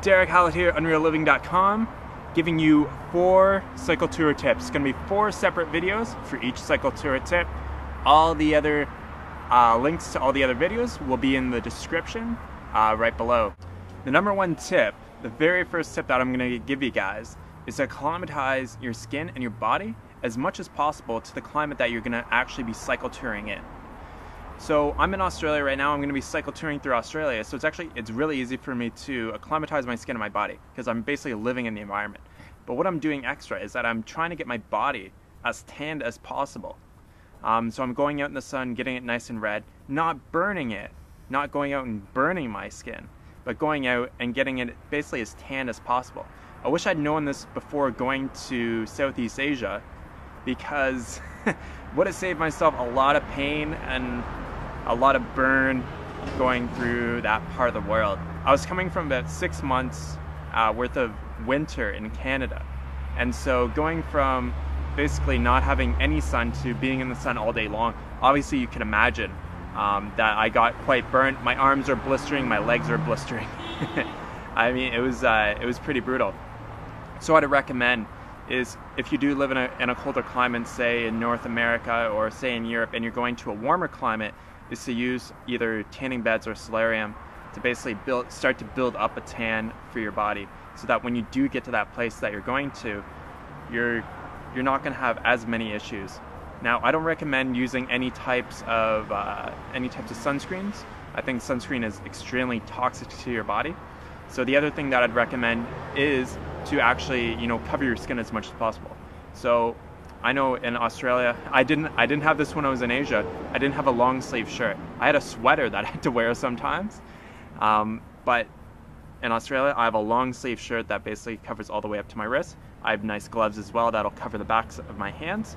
Derek Hallett here, UnrealLiving.com, giving you 4 cycle tour tips. It's going to be 4 separate videos for each cycle tour tip. All the other links to all the other videos will be in the description right below. The number 1 tip, the very first tip that I'm going to give you guys, is to acclimatize your skin and your body as much as possible to the climate that you're going to actually be cycle touring in. So I'm in Australia right now. I'm going to be cycle touring through Australia, so it's really easy for me to acclimatize my skin and my body because I'm basically living in the environment. But what I'm doing extra is that I'm trying to get my body as tanned as possible. So I'm going out in the sun, getting it nice and red, not burning it, not going out and burning my skin, but going out and getting it basically as tan as possible. I wish I'd known this before going to Southeast Asia, because would have saved myself a lot of pain and a lot of burn going through that part of the world. I was coming from about 6 months worth of winter in Canada, and so going from basically not having any sun to being in the sun all day long, obviously you can imagine that I got quite burnt. My arms are blistering, my legs are blistering. I mean, it was pretty brutal. So what I'd recommend is, if you do live in a colder climate, say in North America or say in Europe, and you're going to a warmer climate, is to use either tanning beds or solarium to basically start to build up a tan for your body, so that when you do get to that place that you're going to, you're not going to have as many issues. Now, I don't recommend using any types of sunscreens. I think sunscreen is extremely toxic to your body. So the other thing that I'd recommend is to actually, cover your skin as much as possible. So I know in Australia, I didn't have this when I was in Asia. I didn't have a long sleeve shirt. I had a sweater that I had to wear sometimes. But in Australia, I have a long sleeve shirt that basically covers all the way up to my wrist. I have nice gloves as well that'll cover the backs of my hands.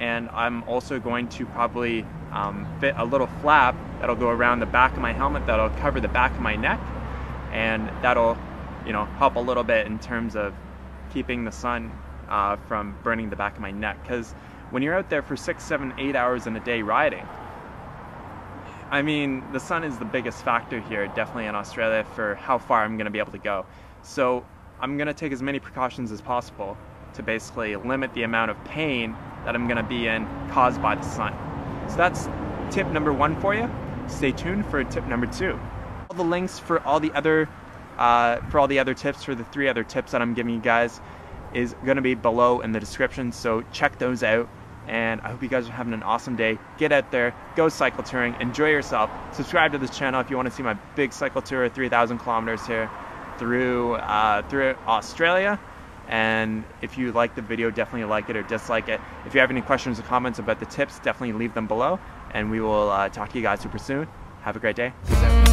And I'm also going to probably fit a little flap that'll go around the back of my helmet that'll cover the back of my neck. And that'll, help a little bit in terms of keeping the sun from burning the back of my neck. Because when you're out there for 6, 7, 8 hours in a day riding, I mean, the sun is the biggest factor here, definitely in Australia, for how far I'm going to be able to go. So I'm going to take as many precautions as possible to basically limit the amount of pain that I'm going to be in caused by the sun. So that's tip number 1 for you. Stay tuned for tip number 2. All the links for all the other tips, for the 3 other tips that I'm giving you guys, is going to be below in the description, so check those out. And I hope you guys are having an awesome day. Get out there, go cycle touring, enjoy yourself. Subscribe to this channel if you want to see my big cycle tour, 3,000 kilometers here through Australia. And if you like the video, definitely like it or dislike it. If you have any questions or comments about the tips, definitely leave them below, and we will talk to you guys super soon. Have a great day. Peace out.